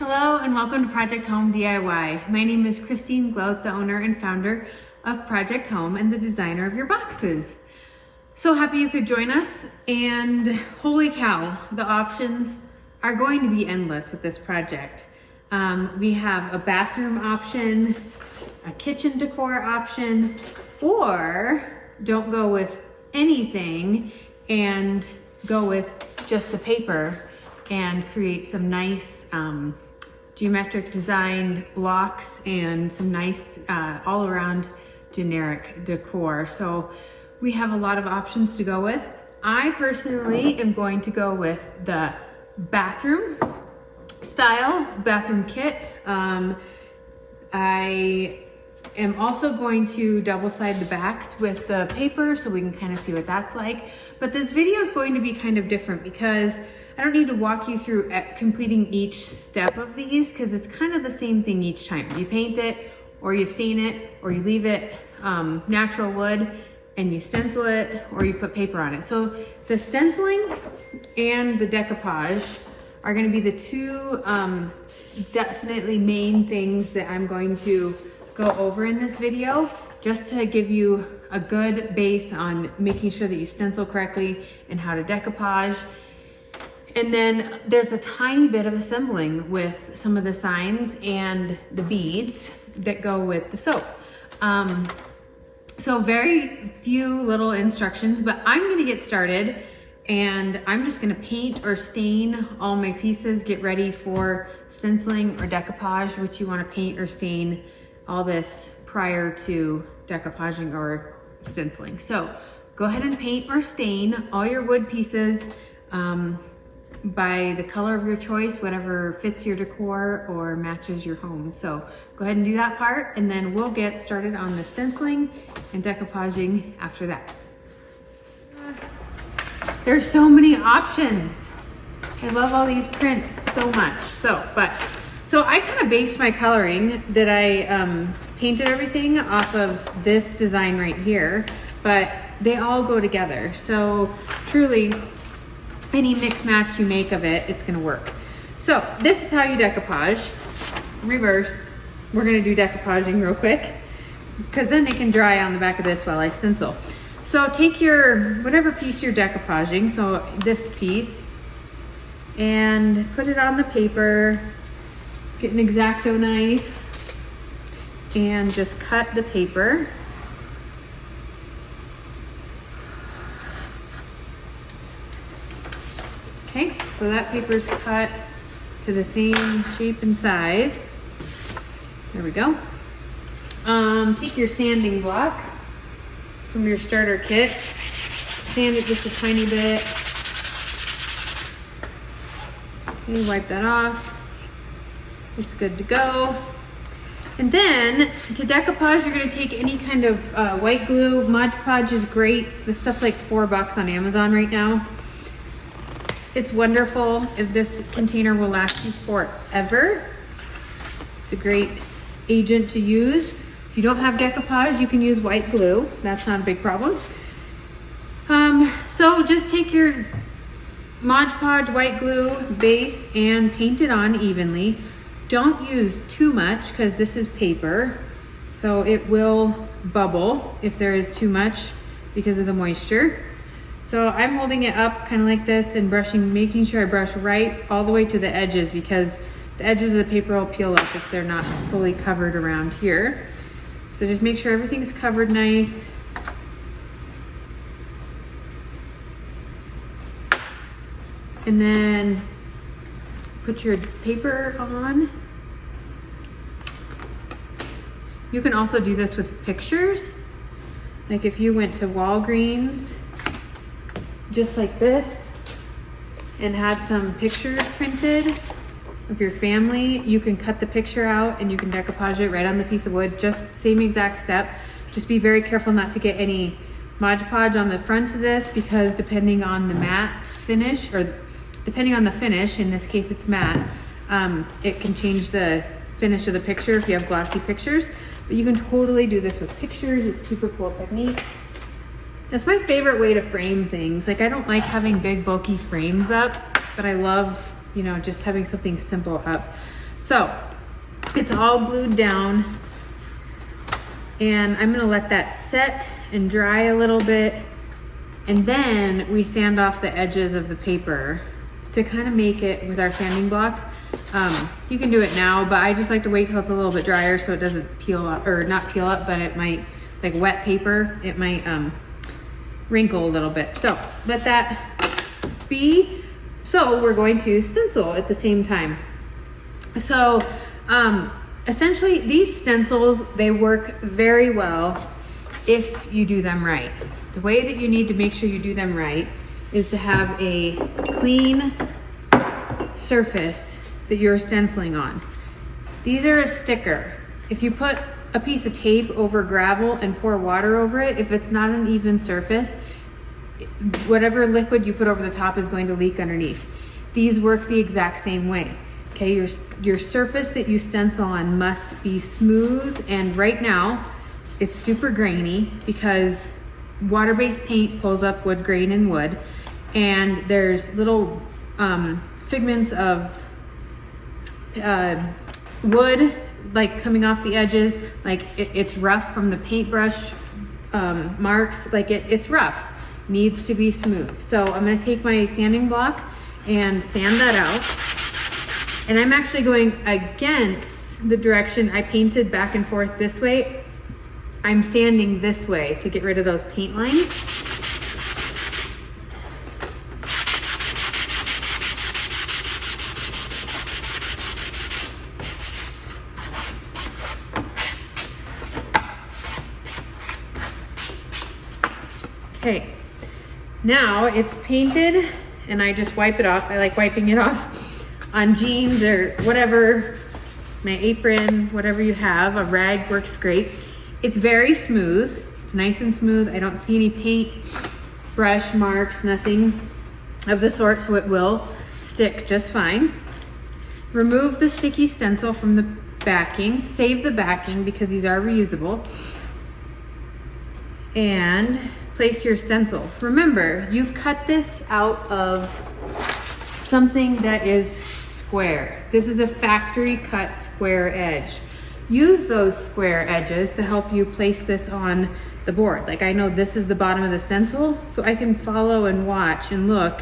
Hello and welcome to Project Home DIY. My name is Christine Gloat, the owner and founder of Project Home and the designer of your boxes. So happy you could join us, and holy cow, the options are going to be endless with this project. We have a bathroom option, a kitchen decor option, or don't go with anything and go with just the paper and create some nice geometric designed blocks and some nice all around generic decor. So we have a lot of options to go with. I personally am going to go with the bathroom style bathroom kit. I am also going to double side the backs with the paper so we can kind of see what that's like. But this video is going to be kind of different because I don't need to walk you through completing each step of these, because it's kind of the same thing each time. You paint it, or you stain it, or you leave it natural wood and you stencil it, or you put paper on it. So the stenciling and the decoupage are going to be the two definitely main things that I'm going to go over in this video, just to give you a good base on making sure that you stencil correctly and how to decoupage. And then there's a tiny bit of assembling with some of the signs and the beads that go with the soap. So very few little instructions, but I'm gonna get started and I'm just gonna paint or stain all my pieces, get ready for stenciling or decoupage, which you wanna paint or stain all this prior to decoupaging or stenciling. So go ahead and paint or stain all your wood pieces by the color of your choice, whatever fits your decor or matches your home. So go ahead and do that part, and then we'll get started on the stenciling and decoupaging after that. There's so many options. I love all these prints so much. So I kind of based my coloring that I painted everything off of this design right here, but they all go together. So truly, any mix match you make of it, it's gonna work. So this is how you decoupage. Reverse, we're gonna do decoupaging real quick, because then it can dry on the back of this while I stencil. So take your, whatever piece you're decoupaging, so this piece, and put it on the paper, get an X-Acto knife, and just cut the paper. Okay, so that paper's cut to the same shape and size. There we go. Take your sanding block from your starter kit, sand it just a tiny bit. Okay, wipe that off. It's good to go. And then to decoupage, you're gonna take any kind of white glue. Mod Podge is great. This stuff's like $4 on Amazon right now. It's wonderful. If this container will last you forever. It's a great agent to use. If you don't have decoupage, you can use white glue. That's not a big problem. So just take your Mod Podge white glue base and paint it on evenly. Don't use too much because this is paper, so it will bubble if there is too much because of the moisture. So I'm holding it up kind of like this and brushing, making sure I brush right all the way to the edges, because the edges of the paper will peel up if they're not fully covered around here. So just make sure everything's covered nice. And then put your paper on. You can also do this with pictures. Like if you went to Walgreens, just like this, and had some pictures printed of your family, you can cut the picture out and you can decoupage it right on the piece of wood. Just same exact step. Just be very careful not to get any Mod Podge on the front of this, because depending on the matte finish, or depending on the finish, in this case it's matte, it can change the finish of the picture if you have glossy pictures. But you can totally do this with pictures. It's super cool technique. That's my favorite way to frame things. Like, I don't like having big bulky frames up, but I love, you know, just having something simple up. So it's all glued down, and I'm gonna let that set and dry a little bit, and then we sand off the edges of the paper to kind of make it with our sanding block. You can do it now, but I just like to wait till it's a little bit drier so it doesn't peel up, or not peel up, but it might, like wet paper, it might wrinkle a little bit. So let that be. So we're going to stencil at the same time. So essentially these stencils, they work very well if you do them right. The way that you need to make sure you do them right is to have a clean surface that you're stenciling on. These are a sticker. If you put a piece of tape over gravel and pour water over it, if it's not an even surface, whatever liquid you put over the top is going to leak underneath. These work the exact same way. Okay, your surface that you stencil on must be smooth, and right now it's super grainy because water-based paint pulls up wood grain in wood, and there's little figments of wood like coming off the edges, like it's rough from the paintbrush marks, like it's rough, needs to be smooth. So I'm going to take my sanding block and sand that out, and I'm actually going against the direction I painted back and forth this way. I'm sanding this way to get rid of those paint lines. Okay, now it's painted and I just wipe it off. I like wiping it off on jeans or whatever, my apron, whatever you have. A rag works great. It's very smooth. It's nice and smooth. I don't see any paint brush marks, nothing of the sort, so it will stick just fine. Remove the sticky stencil from the backing. Save the backing because these are reusable. And place your stencil. Remember, you've cut this out of something that is square. This is a factory cut square edge. Use those square edges to help you place this on the board. Like I know this is the bottom of the stencil, so I can follow and watch and look.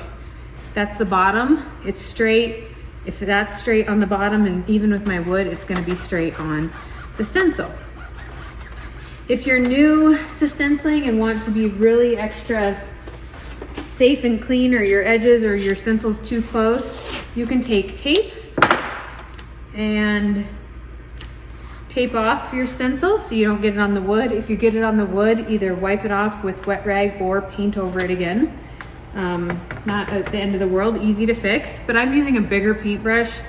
That's the bottom, it's straight. If that's straight on the bottom, and even with my wood, it's gonna be straight on the stencil. If you're new to stenciling and want to be really extra safe and clean, or your edges or your stencil's too close, you can take tape and tape off your stencil so you don't get it on the wood. If you get it on the wood, either wipe it off with wet rag or paint over it again. Not at the end of the world, easy to fix, but I'm using a bigger paintbrush.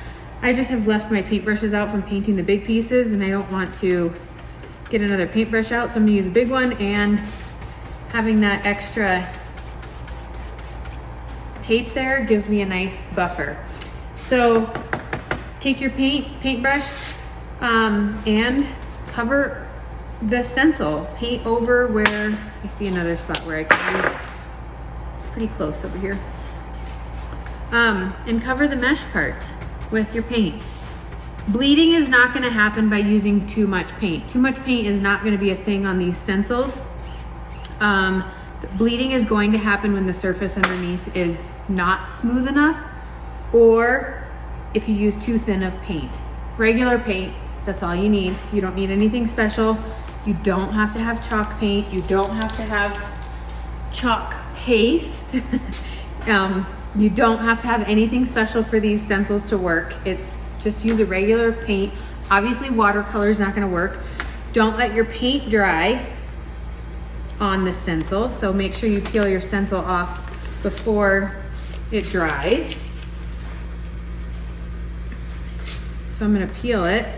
I just have left my paintbrushes out from painting the big pieces, and I don't want to get another paintbrush out, so I'm gonna use a big one, and having that extra tape there gives me a nice buffer. So take your paintbrush and cover the stencil. Paint over where, I see another spot where I can use, it's pretty close over here. And cover the mesh parts with your paint. Bleeding is not going to happen by using too much paint. Too much paint is not going to be a thing on these stencils. Bleeding is going to happen when the surface underneath is not smooth enough, or if you use too thin of paint. Regular paint, that's all you need. You don't need anything special. You don't have to have chalk paint. You don't have to have chalk paste. You don't have to have anything special for these stencils to work. It's just use a regular paint. Obviously watercolor is not gonna work. Don't let your paint dry on the stencil, so make sure you peel your stencil off before it dries. So I'm gonna peel it,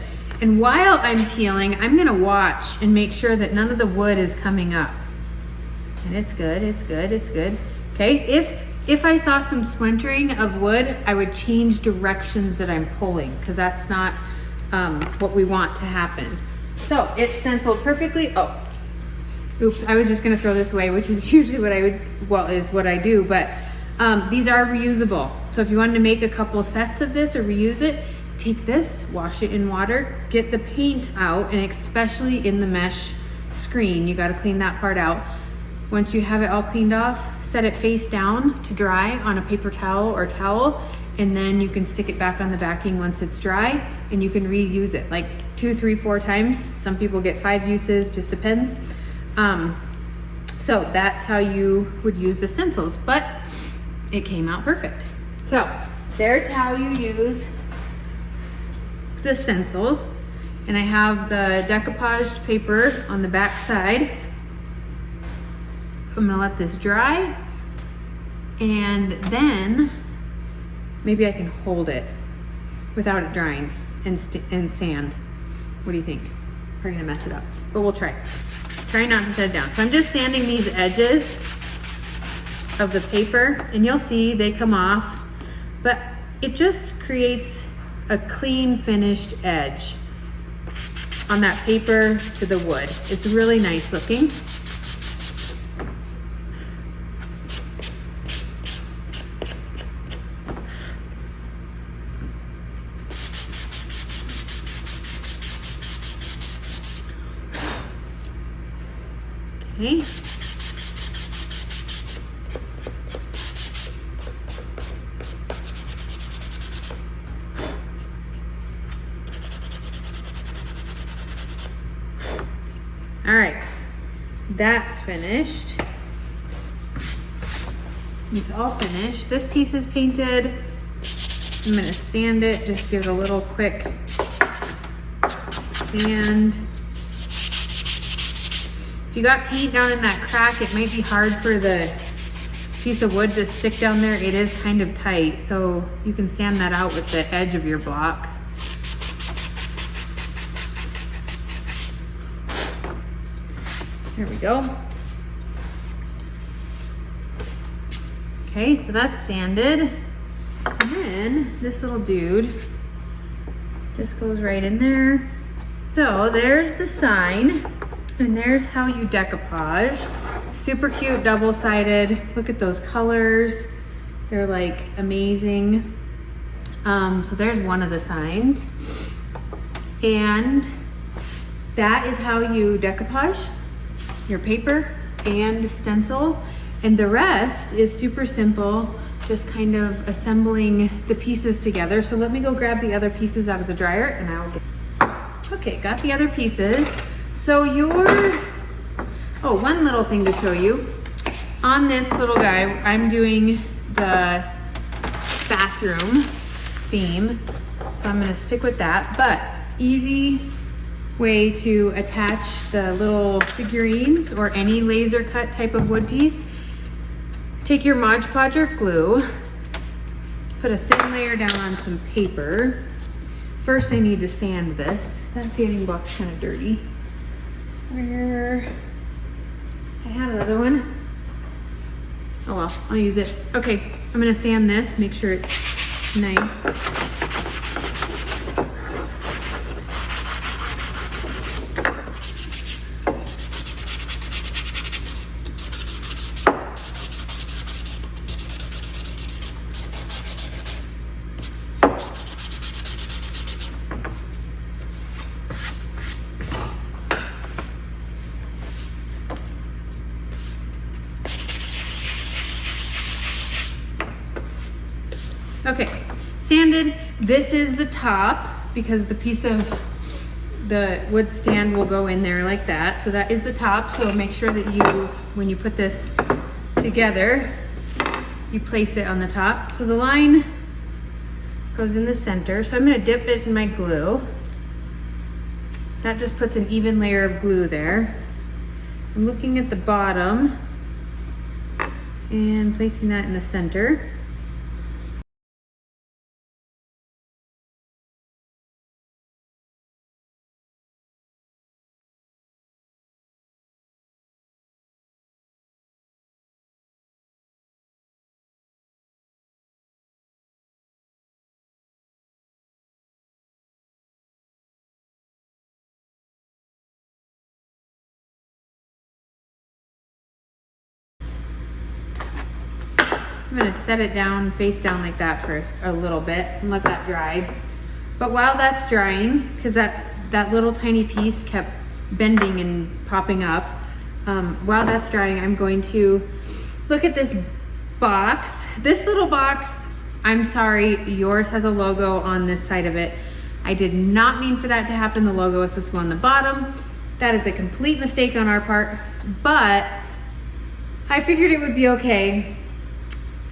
and while I'm peeling, I'm gonna watch and make sure that none of the wood is coming up. And it's good, it's good, it's good. Okay, if I saw some splintering of wood, I would change directions that I'm pulling, because that's not what we want to happen. So it's stenciled perfectly. Oh, oops, I was just gonna throw this away, which is usually what I would, well, is what I do, but these are reusable. So if you wanted to make a couple sets of this or reuse it, take this, wash it in water, get the paint out, and especially in the mesh screen, you gotta clean that part out. Once you have it all cleaned off, set it face down to dry on a paper towel or towel, and then you can stick it back on the backing once it's dry, and you can reuse it like 2, 3, 4 times. Some people get 5 uses, just depends. So that's how you would use the stencils, but it came out perfect. So there's how you use the stencils. And I have the decoupaged paper on the back side. I'm gonna let this dry, and then maybe I can hold it without it drying and sand. What do you think? We're gonna mess it up, but we'll try. Try not to set it down. So I'm just sanding these edges of the paper, and you'll see they come off, but it just creates a clean finished edge on that paper to the wood. It's really nice looking. Okay. All right, that's finished. It's all finished. This piece is painted. I'm gonna sand it, just give it a little quick sand. If you got paint down in that crack, it might be hard for the piece of wood to stick down there. It is kind of tight, so you can sand that out with the edge of your block. There we go. Okay, so that's sanded. And then this little dude just goes right in there. So there's the sign, and there's how you decoupage. Super cute, double-sided. Look at those colors. They're like amazing. So there's one of the signs. And that is how you decoupage your paper and stencil. And the rest is super simple, just kind of assembling the pieces together. So let me go grab the other pieces out of the dryer and I'll get. Okay, got the other pieces. So one little thing to show you. On this little guy, I'm doing the bathroom theme. So I'm gonna stick with that, but easy way to attach the little figurines or any laser cut type of wood piece. Take your Mod Podge or glue, put a thin layer down on some paper. First I need to sand this. That sanding block's kind of dirty. Where I had another one. Oh well, I'll use it. Okay, I'm gonna sand this, make sure it's nice. Okay, sanded. This is the top because the piece of the wood stand will go in there like that. So that is the top. So make sure that you, when you put this together, you place it on the top. So the line goes in the center. So I'm gonna dip it in my glue. That just puts an even layer of glue there. I'm looking at the bottom and placing that in the center. I'm gonna set it down, face down like that for a little bit and let that dry. But while that's drying, because that little tiny piece kept bending and popping up, while that's drying, I'm going to look at this box. This little box, I'm sorry, yours has a logo on this side of it. I did not mean for that to happen. The logo is supposed to go on the bottom. That is a complete mistake on our part, but I figured it would be okay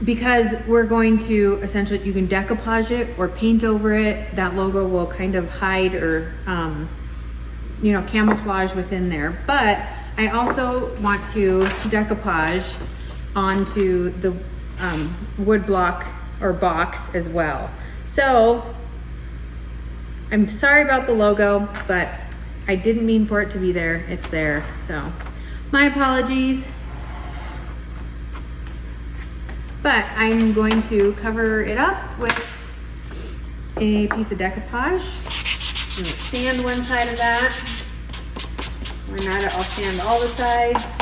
because we're going to essentially, you can decoupage it or paint over it. That logo will kind of hide or, you know, camouflage within there. But I also want to decoupage onto the wood block or box as well. So I'm sorry about the logo, but I didn't mean for it to be there. It's there, so my apologies. But I'm going to cover it up with a piece of decoupage. I'm gonna sand one side of that. Why not? I'll sand all the sides.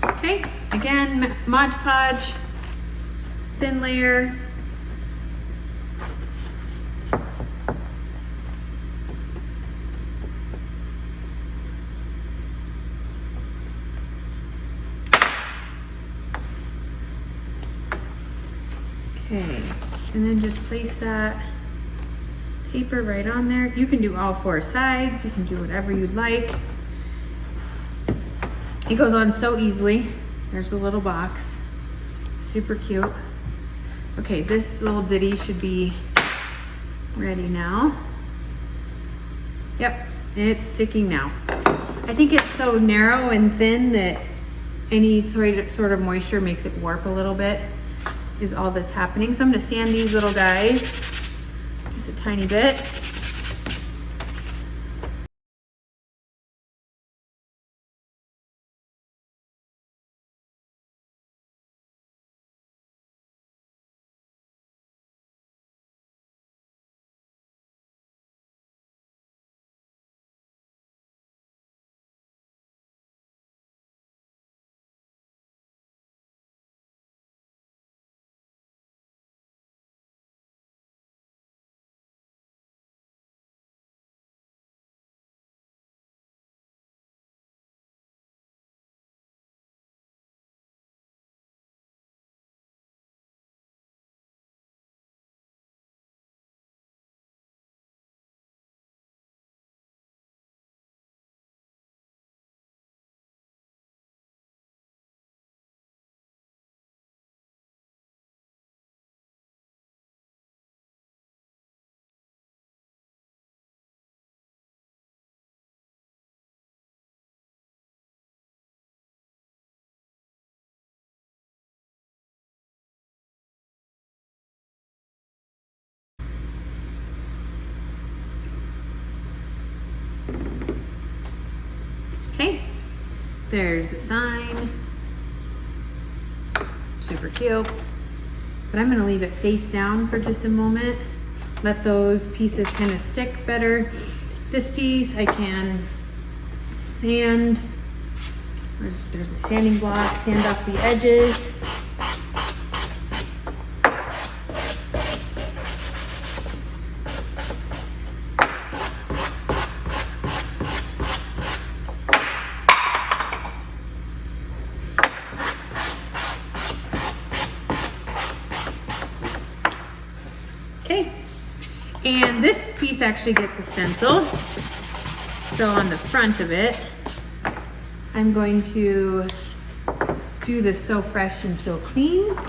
Okay, again, Mod Podge, thin layer. Okay, and then just place that paper right on there. You can do all four sides, you can do whatever you'd like. It goes on so easily. There's the little box, super cute. Okay, this little ditty should be ready now. Yep, it's sticking now. I think it's so narrow and thin that any sort of moisture makes it warp a little bit, is all that's happening. So I'm gonna sand these little guys just a tiny bit. Okay, there's the sign. Super cute. But I'm gonna leave it face down for just a moment. Let those pieces kind of stick better. This piece I can sand. There's my sanding block, sand off the edges. Okay, and this piece actually gets a stencil. So on the front of it, I'm going to do this So Fresh and So Clean. Okay,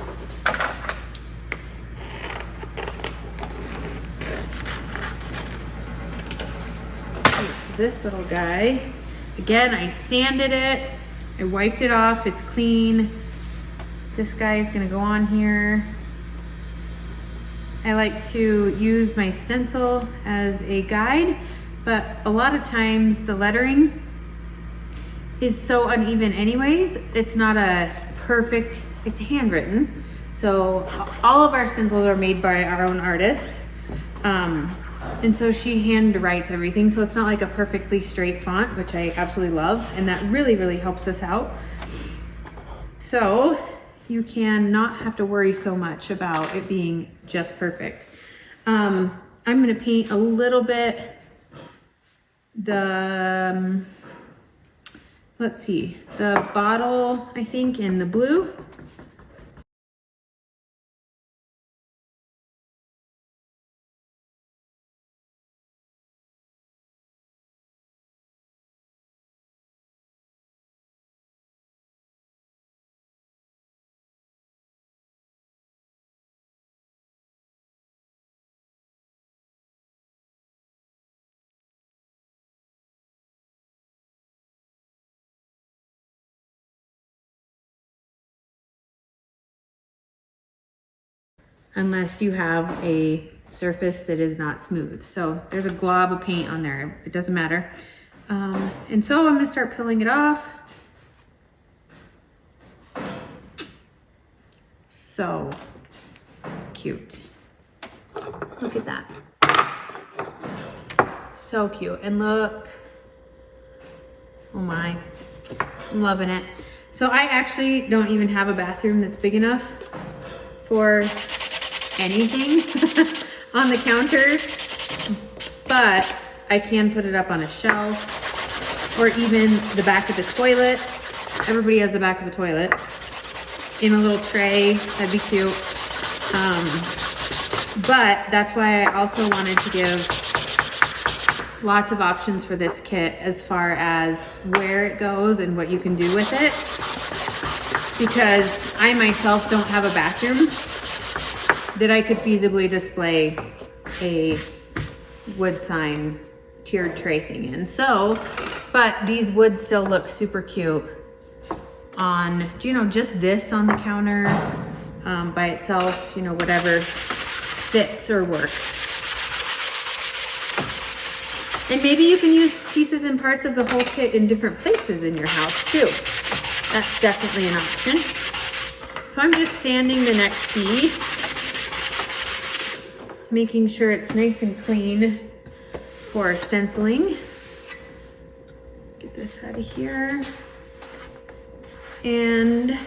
so this little guy, again, I sanded it, I wiped it off, it's clean. This guy is gonna go on here. I like to use my stencil as a guide, but a lot of times the lettering is so uneven anyways. It's not a perfect, it's handwritten, So all of our stencils are made by our own artist. And so she hand writes everything. So it's not like a perfectly straight font, which I absolutely love. And that really, really helps us out. So you can not have to worry so much about it being just perfect. I'm gonna paint a little bit the, let's see, the bottle, I think, in the blue. Unless you have a surface that is not smooth. So there's a glob of paint on there, it doesn't matter. And so I'm gonna start peeling it off. So cute. Look at that. So cute. And look, oh my, I'm loving it. So I actually don't even have a bathroom that's big enough for anything on the counters, but I can put it up on a shelf or even the back of the toilet. Everybody has the back of a toilet in a little tray. That'd be cute. But that's why I also wanted to give lots of options for this kit as far as where it goes and what you can do with it, because I myself don't have a bathroom that I could feasibly display a wood sign tiered tray thing in. So, but these would still look super cute on, you know, just this on the counter by itself, you know, whatever fits or works. And maybe you can use pieces and parts of the whole kit in different places in your house too. That's definitely an option. So I'm just sanding the next piece, making sure it's nice and clean for stenciling. Get this out of here. And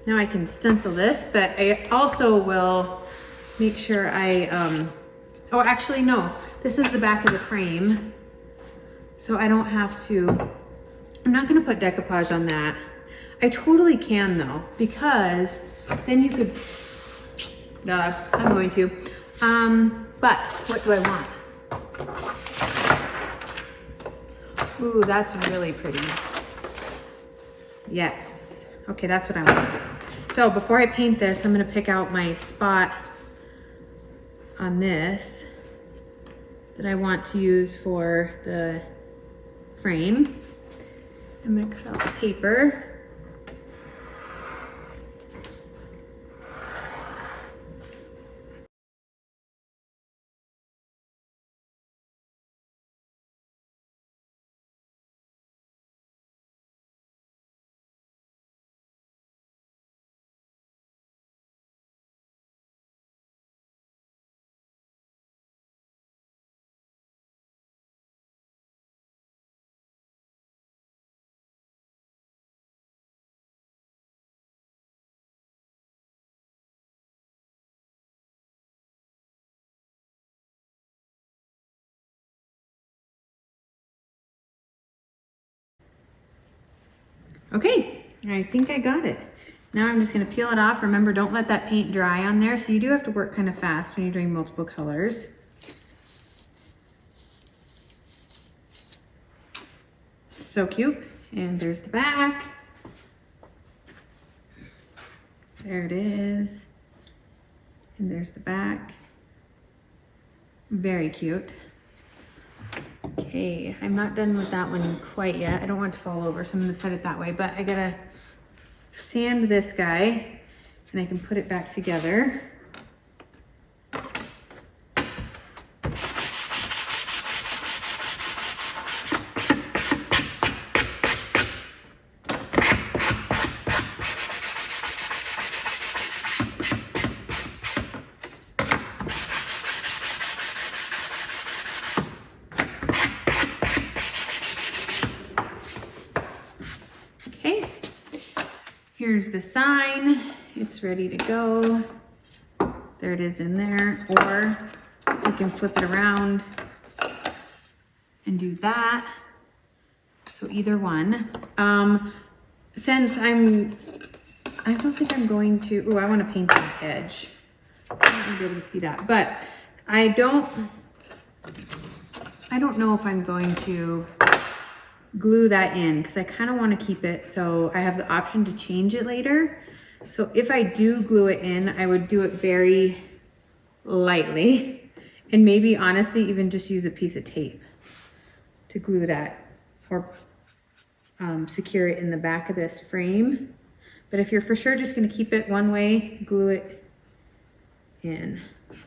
now I can stencil this, but I also will make sure I, oh, actually no, this is the back of the frame. So I don't have to, I'm not gonna put decoupage on that. I totally can though, because then you could, I'm going to. But what do I want? Ooh, that's really pretty. Yes. Okay, that's what I want. So before I paint this, I'm gonna pick out my spot on this that I want to use for the frame. I'm gonna cut out the paper. Okay, I think I got it. Now I'm just gonna peel it off. Remember, don't let that paint dry on there. So you do have to work kind of fast when you're doing multiple colors. So cute. And there's the back. There it is. And there's the back. Very cute. Okay, I'm not done with that one quite yet. I don't want it to fall over, so I'm gonna set it that way, but I gotta sand this guy and I can put it back together. Here's the sign. It's ready to go. There it is in there. Or you can flip it around and do that. So either one. Since I don't think I'm going to, I want to paint the edge. I won't be able to see that, but I don't know if I'm going to glue that in because I kind of want to keep it so I have the option to change it later. So if I do glue it in, I would do it very lightly and maybe honestly even just use a piece of tape to glue that or secure it in the back of this frame. But if you're for sure just going to keep it one way, glue it in. I'm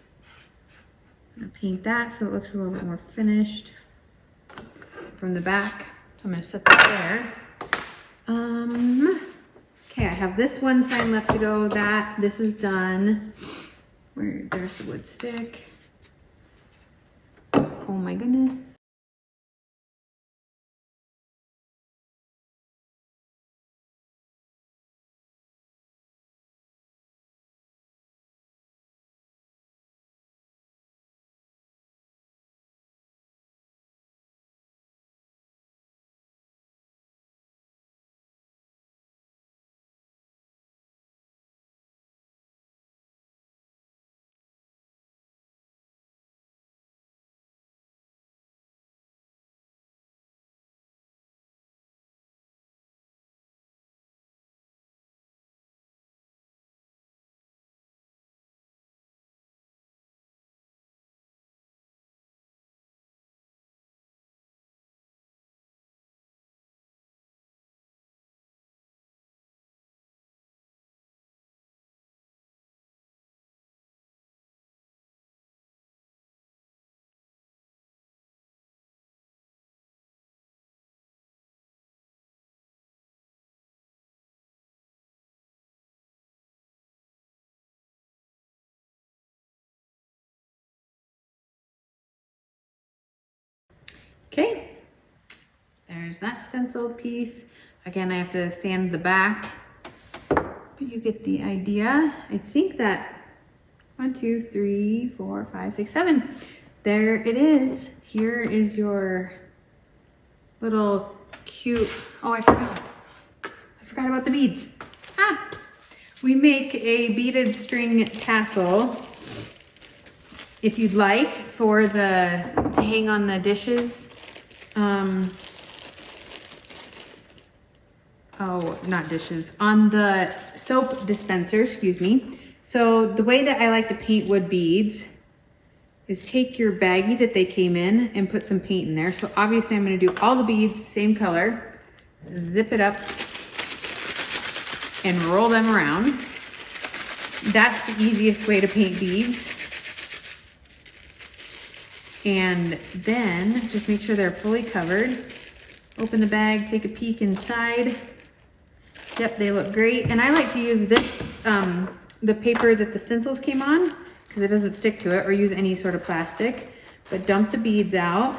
going to paint that so it looks a little bit more finished from the back. So I'm going to set that there. Okay, I have this one sign left to go. This is done. There's the wood stick. Oh my goodness. Okay, there's that stenciled piece. Again, I have to sand the back, but you get the idea. I think that 1, 2, 3, 4, 5, 6, 7. There it is. Here is your little cute, oh, I forgot about the beads. We make a beaded string tassel if you'd like for to hang on the dishes. Not dishes, on the soap dispenser, excuse me. So the way that I like to paint wood beads is take your baggie that they came in and put some paint in there. So obviously I'm going to do all the beads same color, zip it up and roll them around. That's the easiest way to paint beads. And then just make sure they're fully covered. Open the bag, take a peek inside. Yep, they look great. And I like to use this, the paper that the stencils came on, because it doesn't stick to it, or use any sort of plastic. But dump the beads out.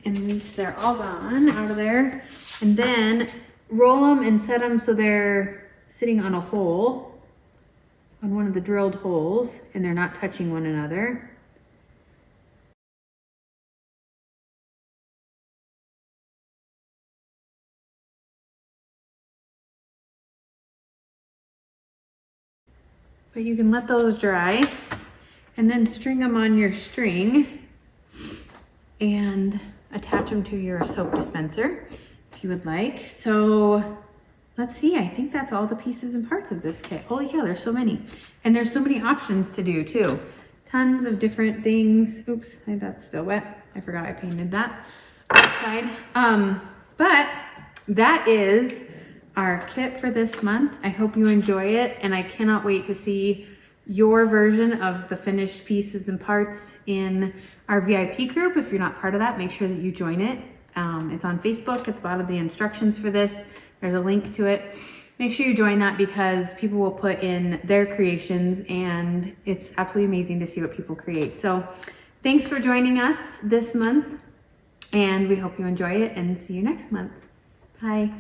And at least they're all gone out of there. And then roll them and set them so they're sitting on a hole, on one of the drilled holes, and they're not touching one another. But you can let those dry and then string them on your string and attach them to your soap dispenser if you would like. So let's see, I think that's all the pieces and parts of this kit. Holy cow, there's so many. And there's so many options to do too. Tons of different things. Oops, that's still wet. I forgot I painted that outside. But that is our kit for this month. I hope you enjoy it, and I cannot wait to see your version of the finished pieces and parts in our VIP group. If you're not part of that, make sure that you join it. It's on Facebook at the bottom of the instructions for this. There's a link to it. Make sure you join that because people will put in their creations and it's absolutely amazing to see what people create. So thanks for joining us this month, and we hope you enjoy it and see you next month. Hi.